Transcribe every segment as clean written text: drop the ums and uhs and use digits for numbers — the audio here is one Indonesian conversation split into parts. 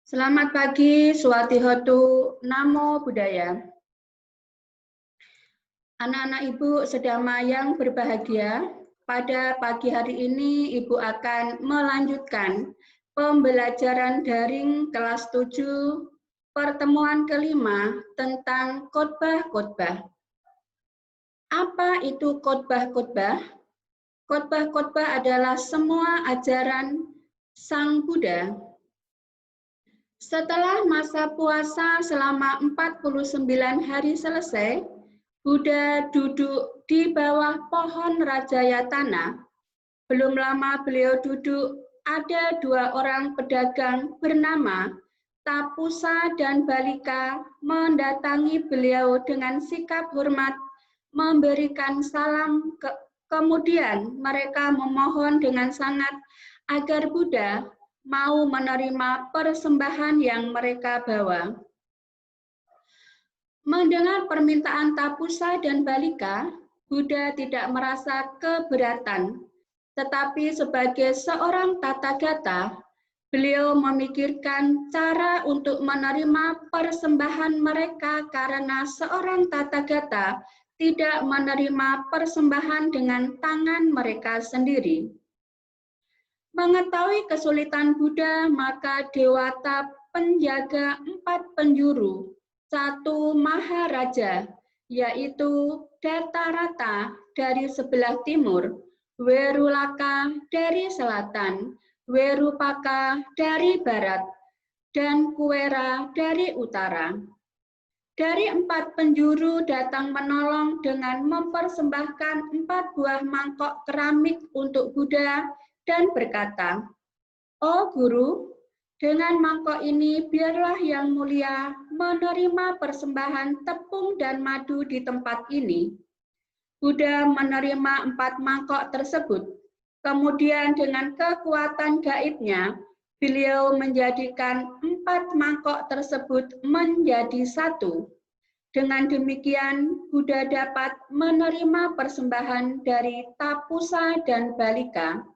Selamat pagi, Swatihotu, Namo Buddhaya. Anak-anak Ibu sedama yang berbahagia, pada pagi hari ini Ibu akan melanjutkan pembelajaran daring kelas 7, pertemuan kelima tentang khotbah-khotbah. Apa itu khotbah-khotbah? Khotbah-khotbah adalah semua ajaran Sang Buddha. Setelah masa puasa selama 49 hari selesai, Buddha duduk di bawah pohon Rajayatana. Belum lama beliau duduk, ada dua orang pedagang bernama Tapusa dan Balika mendatangi beliau dengan sikap hormat, memberikan salam, kemudian mereka memohon dengan sangat agar Buddha mau menerima persembahan yang mereka bawa. Mendengar permintaan Tapusa dan Balika, Buddha tidak merasa keberatan, tetapi sebagai seorang Tathagata, beliau memikirkan cara untuk menerima persembahan mereka karena seorang Tathagata tidak menerima persembahan dengan tangan mereka sendiri. Mengetahui kesulitan Buddha, maka Dewata penjaga 4 penjuru, 1 Maharaja, yaitu Datarata dari sebelah timur, Werulaka dari selatan, Werupaka dari barat, dan Kuwera dari utara. Dari 4 penjuru datang menolong dengan mempersembahkan 4 buah mangkok keramik untuk Buddha dan berkata, "Oh Guru, dengan mangkok ini biarlah Yang Mulia menerima persembahan tepung dan madu di tempat ini." Buddha menerima 4 mangkok tersebut. Kemudian dengan kekuatan gaibnya, beliau menjadikan 4 mangkok tersebut menjadi 1. Dengan demikian, Buddha dapat menerima persembahan dari Tapusa dan Balika.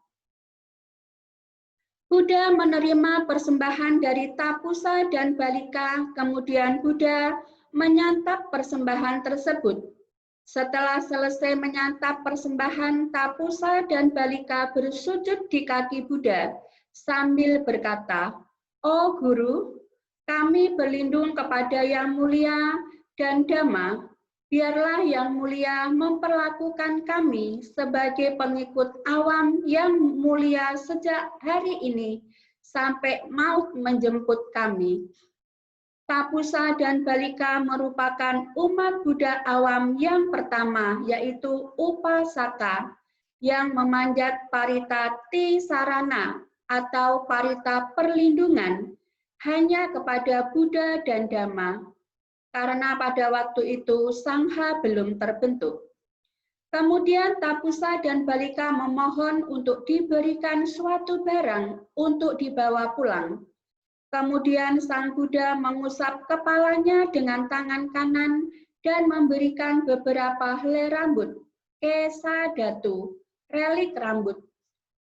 Buddha menerima persembahan dari Tapusa dan Balika, kemudian Buddha menyantap persembahan tersebut. Setelah selesai menyantap persembahan, Tapusa dan Balika bersujud di kaki Buddha sambil berkata, "Oh Guru, kami berlindung kepada Yang Mulia dan Dhamma. Biarlah Yang Mulia memperlakukan kami sebagai pengikut awam Yang Mulia sejak hari ini sampai maut menjemput kami." Tapusa dan Balika merupakan umat Buddha awam yang pertama, yaitu Upasaka, yang memanjat parita Tisarana atau parita perlindungan hanya kepada Buddha dan Dhamma, karena pada waktu itu Sangha belum terbentuk. Kemudian Tapusa dan Balika memohon untuk diberikan suatu barang untuk dibawa pulang. Kemudian Sang Buddha mengusap kepalanya dengan tangan kanan dan memberikan beberapa helai rambut, kesa datu, relik rambut.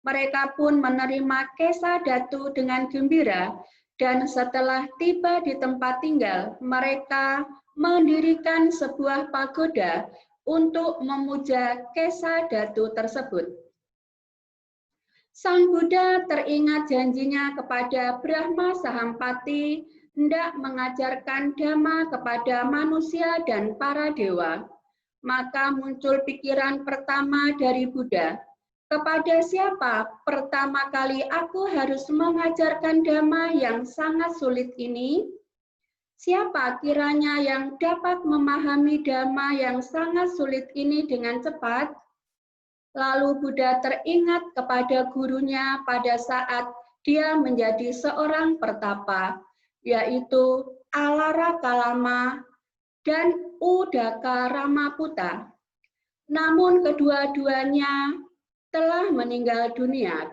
Mereka pun menerima kesa datu dengan gembira, dan setelah tiba di tempat tinggal, mereka mendirikan sebuah pagoda untuk memuja kesa datu tersebut. Sang Buddha teringat janjinya kepada Brahma Sahampati hendak mengajarkan Dhamma kepada manusia dan para dewa. Maka muncul pikiran pertama dari Buddha, kepada siapa pertama kali aku harus mengajarkan Dhamma yang sangat sulit ini? Siapa kiranya yang dapat memahami Dhamma yang sangat sulit ini dengan cepat? Lalu Buddha teringat kepada gurunya pada saat dia menjadi seorang pertapa, yaitu Alara Kalama dan Udaka Ramaputta. Namun kedua-duanya telah meninggal dunia.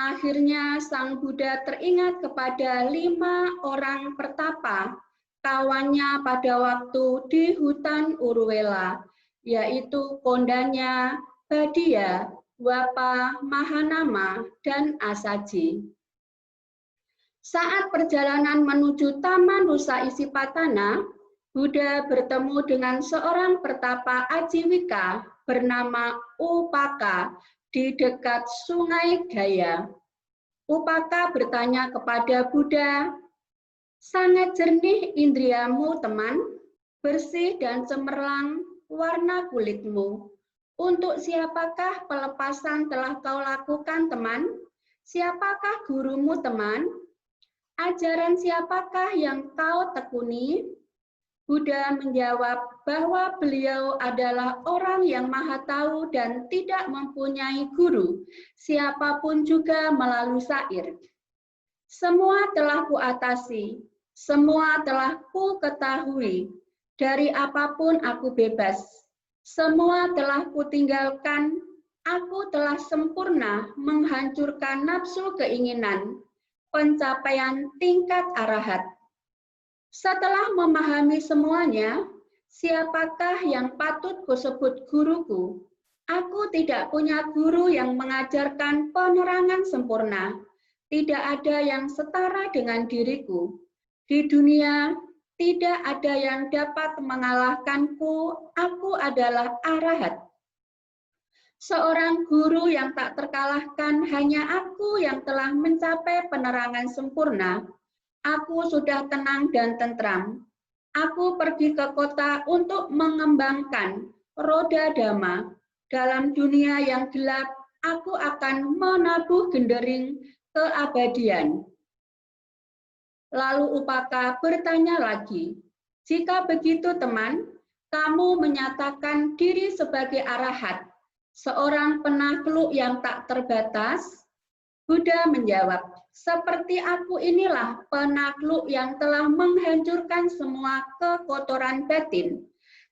Akhirnya Sang Buddha teringat kepada 5 orang pertapa, kawannya pada waktu di hutan Urwela, yaitu Kondanya, Badia, Wapa, Mahanama, dan Asaji. Saat perjalanan menuju Taman Rusa Isipatana, Buddha bertemu dengan seorang pertapa Ajiwika bernama Upaka di dekat Sungai Gaya. Upaka bertanya kepada Buddha, "Sangat jernih indriamu, teman, bersih dan cemerlang warna kulitmu. Untuk siapakah pelepasan telah kau lakukan, teman? Siapakah gurumu, teman? Ajaran siapakah yang kau tekuni?" Buddha menjawab bahwa beliau adalah orang yang maha tahu dan tidak mempunyai guru, siapapun juga melalui syair. Semua telah kuatasi, semua telah ku ketahui, dari apapun aku bebas. Semua telah kutinggalkan, aku telah sempurna menghancurkan nafsu keinginan, pencapaian tingkat arahat. Setelah memahami semuanya, siapakah yang patut kusebut guruku? Aku tidak punya guru yang mengajarkan penerangan sempurna. Tidak ada yang setara dengan diriku. Di dunia, tidak ada yang dapat mengalahkanku. Aku adalah arahat. Seorang guru yang tak terkalahkan, hanya aku yang telah mencapai penerangan sempurna. Aku sudah tenang dan tentram. Aku pergi ke kota untuk mengembangkan roda dhamma. Dalam dunia yang gelap, aku akan menabuh gendering keabadian. Lalu Upaka bertanya lagi, "Jika begitu, teman, kamu menyatakan diri sebagai arahat, seorang penakluk yang tak terbatas?" Buddha menjawab, "Seperti aku inilah penakluk yang telah menghancurkan semua kekotoran batin.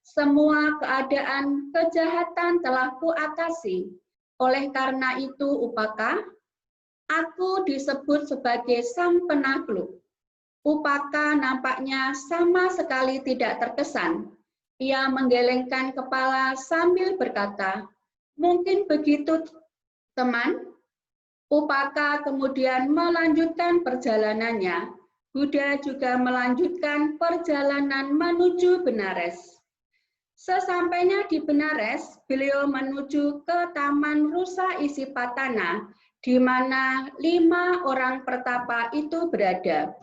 Semua keadaan kejahatan telah kuatasi. Oleh karena itu, Upaka, aku disebut sebagai sang penakluk." Upaka nampaknya sama sekali tidak terkesan. Ia menggelengkan kepala sambil berkata, "Mungkin begitu, teman." Upaka kemudian melanjutkan perjalanannya. Buddha juga melanjutkan perjalanan menuju Benares. Sesampainya di Benares, beliau menuju ke Taman Rusa Isipatana, di mana 5 orang pertapa itu berada.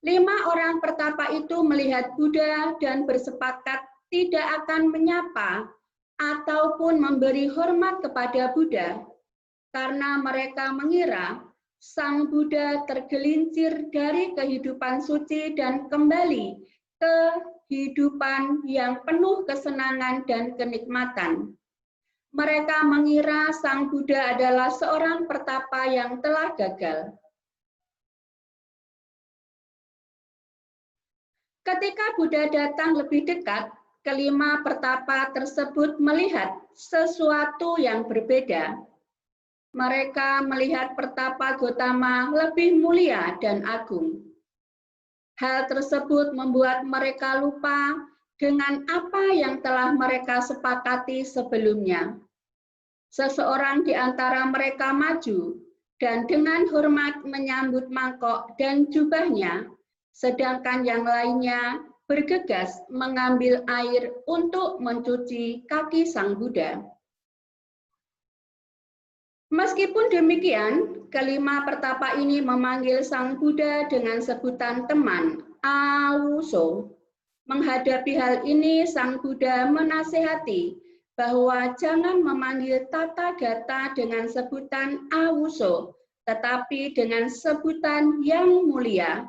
5 orang pertapa itu melihat Buddha dan bersepakat tidak akan menyapa ataupun memberi hormat kepada Buddha, karena mereka mengira Sang Buddha tergelincir dari kehidupan suci dan kembali ke kehidupan yang penuh kesenangan dan kenikmatan. Mereka mengira Sang Buddha adalah seorang pertapa yang telah gagal. Ketika Buddha datang lebih dekat, kelima pertapa tersebut melihat sesuatu yang berbeda. Mereka melihat pertapa Gotama lebih mulia dan agung. Hal tersebut membuat mereka lupa dengan apa yang telah mereka sepakati sebelumnya. Seseorang di antara mereka maju dan dengan hormat menyambut mangkok dan jubahnya, sedangkan yang lainnya bergegas mengambil air untuk mencuci kaki Sang Buddha. Meskipun demikian, kelima pertapa ini memanggil Sang Buddha dengan sebutan teman, Awuso. Menghadapi hal ini, Sang Buddha menasihati bahwa jangan memanggil Tathagata dengan sebutan Awuso, tetapi dengan sebutan yang mulia.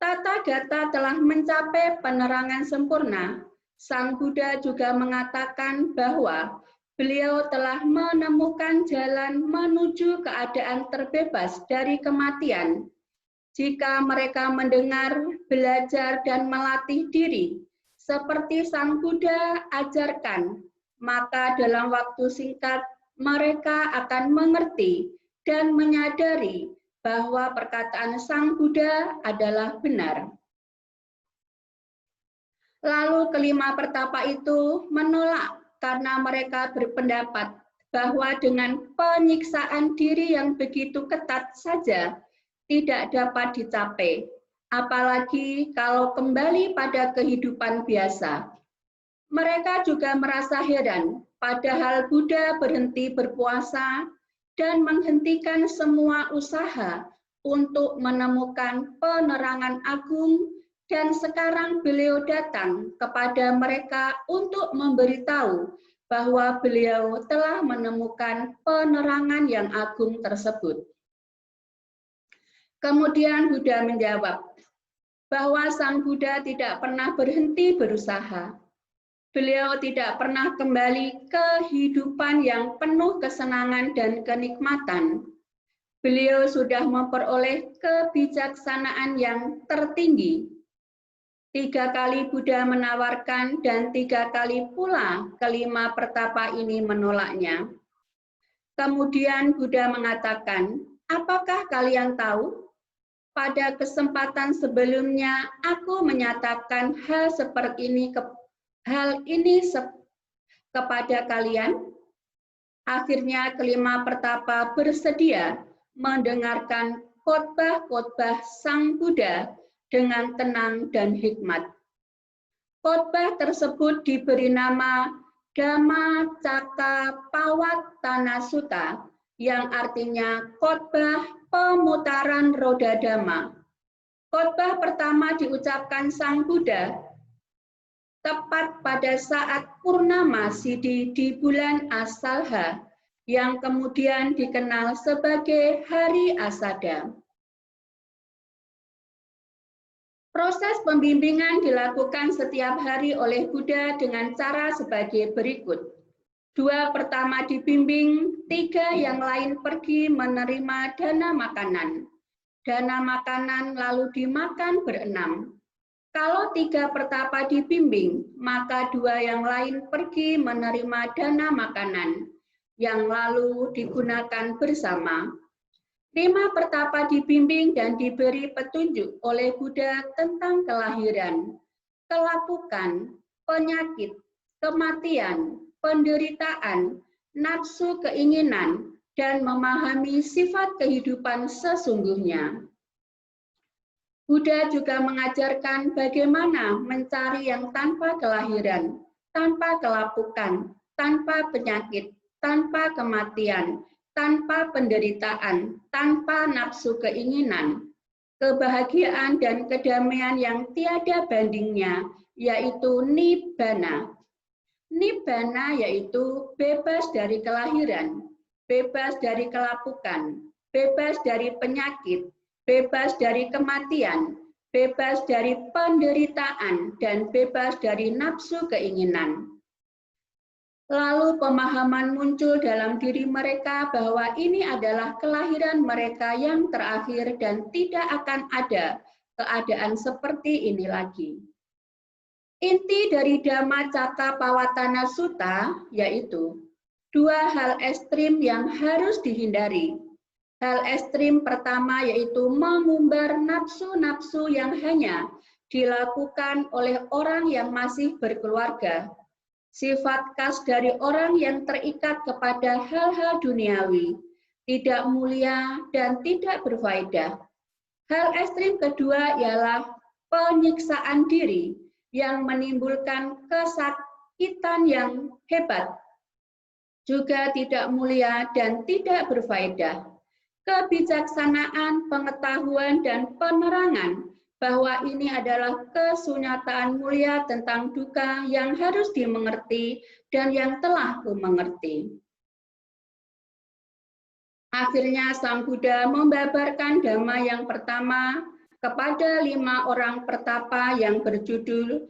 Tathagata telah mencapai penerangan sempurna. Sang Buddha juga mengatakan bahwa beliau telah menemukan jalan menuju keadaan terbebas dari kematian. Jika mereka mendengar, belajar, dan melatih diri, seperti Sang Buddha ajarkan, maka dalam waktu singkat mereka akan mengerti dan menyadari bahwa perkataan Sang Buddha adalah benar. Lalu kelima pertapa itu menolak karena mereka berpendapat bahwa dengan penyiksaan diri yang begitu ketat saja tidak dapat dicapai, apalagi kalau kembali pada kehidupan biasa. Mereka juga merasa heran, padahal Buddha berhenti berpuasa dan menghentikan semua usaha untuk menemukan penerangan agung, dan sekarang beliau datang kepada mereka untuk memberitahu bahwa beliau telah menemukan penerangan yang agung tersebut. Kemudian Buddha menjawab bahwa Sang Buddha tidak pernah berhenti berusaha. Beliau tidak pernah kembali ke kehidupan yang penuh kesenangan dan kenikmatan. Beliau sudah memperoleh kebijaksanaan yang tertinggi. 3 kali Buddha menawarkan dan 3 kali pula kelima pertapa ini menolaknya. Kemudian Buddha mengatakan, apakah kalian tahu? Pada kesempatan sebelumnya aku menyatakan hal ini kepada kalian. Akhirnya kelima pertapa bersedia mendengarkan khotbah-khotbah Sang Buddha dengan tenang dan hikmat. Khotbah tersebut diberi nama Dhammacakkappavattana Sutta, yang artinya khotbah pemutaran roda Dhamma. Khotbah pertama diucapkan Sang Buddha tepat pada saat Purnama Sidhi di bulan Asalha, yang kemudian dikenal sebagai Hari Asada. Proses pembimbingan dilakukan setiap hari oleh Buddha dengan cara sebagai berikut. 2 pertama dibimbing, 3 yang lain pergi menerima dana makanan. Dana makanan lalu dimakan berenam. Kalau 3 pertapa dibimbing, maka 2 yang lain pergi menerima dana makanan, yang lalu digunakan bersama. 5 pertapa dibimbing dan diberi petunjuk oleh Buddha tentang kelahiran, kelapukan, penyakit, kematian, penderitaan, nafsu keinginan, dan memahami sifat kehidupan sesungguhnya. Buddha juga mengajarkan bagaimana mencari yang tanpa kelahiran, tanpa kelapukan, tanpa penyakit, tanpa kematian, tanpa penderitaan, tanpa nafsu keinginan, kebahagiaan dan kedamaian yang tiada bandingnya, yaitu Nibbana. Nibbana yaitu bebas dari kelahiran, bebas dari kelapukan, bebas dari penyakit, bebas dari kematian, bebas dari penderitaan, dan bebas dari nafsu keinginan. Lalu pemahaman muncul dalam diri mereka bahwa ini adalah kelahiran mereka yang terakhir dan tidak akan ada keadaan seperti ini lagi. Inti dari Dhammacakkappavattana Sutta yaitu 2 hal ekstrim yang harus dihindari. Hal ekstrim pertama yaitu mengumbar nafsu-nafsu yang hanya dilakukan oleh orang yang masih berkeluarga. Sifat khas dari orang yang terikat kepada hal-hal duniawi, tidak mulia dan tidak berfaedah. Hal ekstrim kedua ialah penyiksaan diri yang menimbulkan kesakitan yang hebat, juga tidak mulia dan tidak berfaedah. Kebijaksanaan, pengetahuan, dan penerangan bahwa ini adalah kesunyataan mulia tentang duka yang harus dimengerti dan yang telah kumengerti. Akhirnya Sang Buddha membabarkan dhamma yang pertama kepada 5 orang pertapa yang berjudul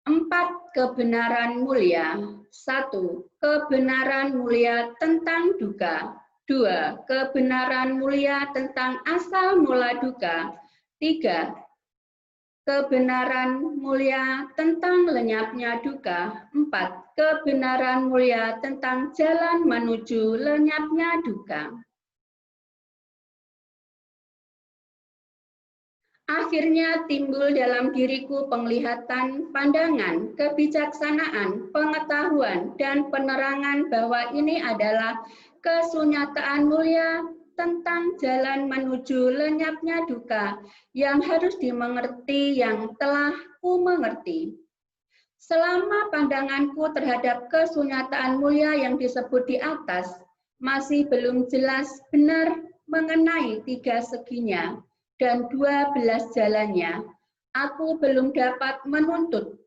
4 kebenaran mulia. 1. Kebenaran mulia tentang duka. 2. Kebenaran mulia tentang asal mula duka. 3. Kebenaran mulia tentang lenyapnya duka. 4. Kebenaran mulia tentang jalan menuju lenyapnya duka. Akhirnya timbul dalam diriku penglihatan, pandangan, kebijaksanaan, pengetahuan, dan penerangan bahwa ini adalah kesunyataan mulia tentang jalan menuju lenyapnya duka yang harus dimengerti yang telah ku mengerti. Selama pandanganku terhadap kesunyataan mulia yang disebut di atas masih belum jelas benar mengenai 3 seginya dan 12 jalannya, aku belum dapat menuntut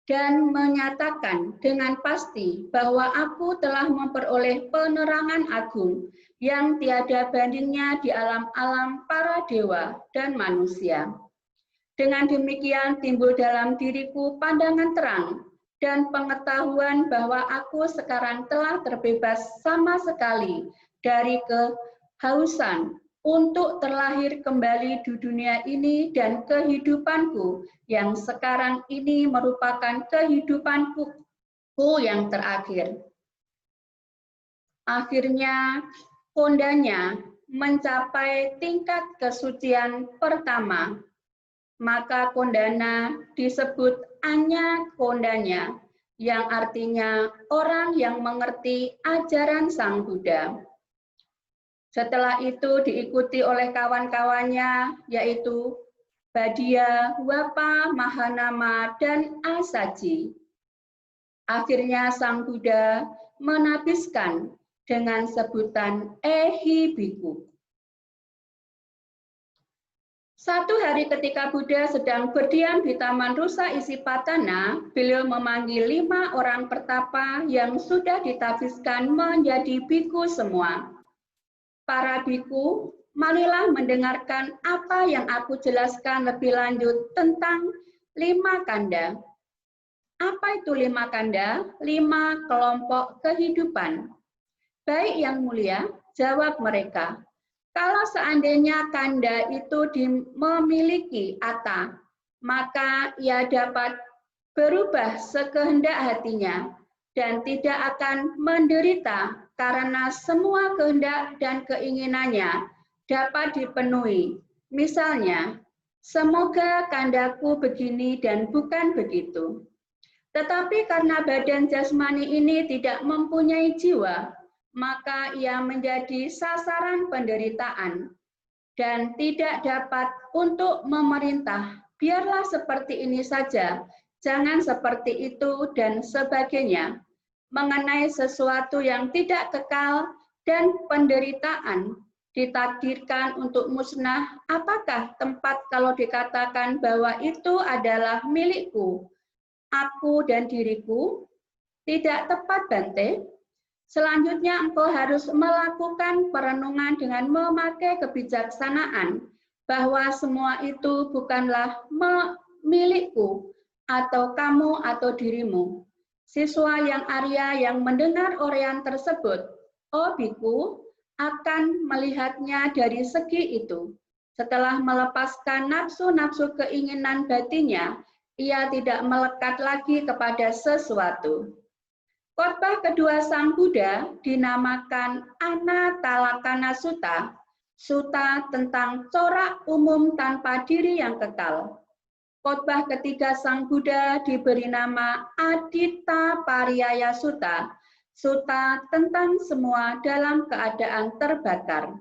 dan menyatakan dengan pasti bahwa aku telah memperoleh penerangan agung yang tiada bandingnya di alam-alam para dewa dan manusia. Dengan demikian timbul dalam diriku pandangan terang dan pengetahuan bahwa aku sekarang telah terbebas sama sekali dari kehausan untuk terlahir kembali di dunia ini, dan kehidupanku yang sekarang ini merupakan kehidupanku yang terakhir. Akhirnya, kondanya mencapai tingkat kesucian pertama, maka kondana disebut Anya Kondanya, yang artinya orang yang mengerti ajaran Sang Buddha. Setelah itu diikuti oleh kawan-kawannya, yaitu Badia, Wapa, Mahanama, dan Asaji. Akhirnya Sang Buddha menabiskan dengan sebutan Ehibiku. Satu hari ketika Buddha sedang berdiam di Taman Rusa Isipatana, beliau memanggil 5 orang pertapa yang sudah ditabiskan menjadi biku semua. Para biku, marilah mendengarkan apa yang aku jelaskan lebih lanjut tentang 5 kanda. Apa itu 5 kanda? 5 kelompok kehidupan. Baik yang mulia, jawab mereka. Kalau seandainya kanda itu memiliki atta, maka ia dapat berubah sekehendak hatinya dan tidak akan menderita karena semua kehendak dan keinginannya dapat dipenuhi. Misalnya, semoga kandaku begini dan bukan begitu. Tetapi karena badan jasmani ini tidak mempunyai jiwa, maka ia menjadi sasaran penderitaan dan tidak dapat untuk memerintah. Biarlah seperti ini saja, jangan seperti itu dan sebagainya. Mengenai sesuatu yang tidak kekal dan penderitaan ditakdirkan untuk musnah, apakah tempat kalau dikatakan bahwa itu adalah milikku, aku dan diriku? Tidak tepat, Bante. Selanjutnya engkau harus melakukan perenungan dengan memakai kebijaksanaan bahwa semua itu bukanlah milikku atau kamu atau dirimu. Siswa yang Arya yang mendengar uraian tersebut, oh biku, akan melihatnya dari segi itu. Setelah melepaskan nafsu-nafsu keinginan batinnya, ia tidak melekat lagi kepada sesuatu. Khotbah kedua Sang Buddha dinamakan Anatalakana Sutta, Sutta tentang corak umum tanpa diri yang kekal. Khotbah ketiga Sang Buddha diberi nama Aditta Pariyaya Sutta, Sutta tentang semua dalam keadaan terbakar.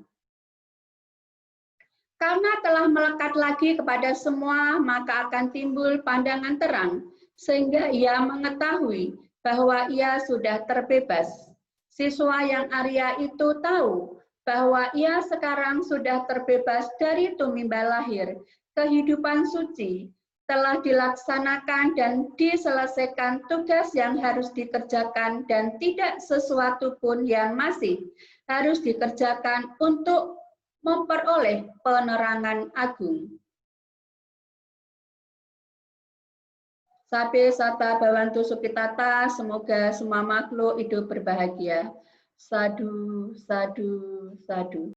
Karena telah melekat lagi kepada semua, maka akan timbul pandangan terang, sehingga ia mengetahui bahwa ia sudah terbebas. Siswa yang Arya itu tahu bahwa ia sekarang sudah terbebas dari tumimba lahir, kehidupan suci, telah dilaksanakan dan diselesaikan tugas yang harus dikerjakan dan tidak sesuatu pun yang masih harus dikerjakan untuk memperoleh penerangan agung. Sabe sata bawantu supitata, semoga semua makhluk hidup berbahagia. Sadu, sadu, sadu.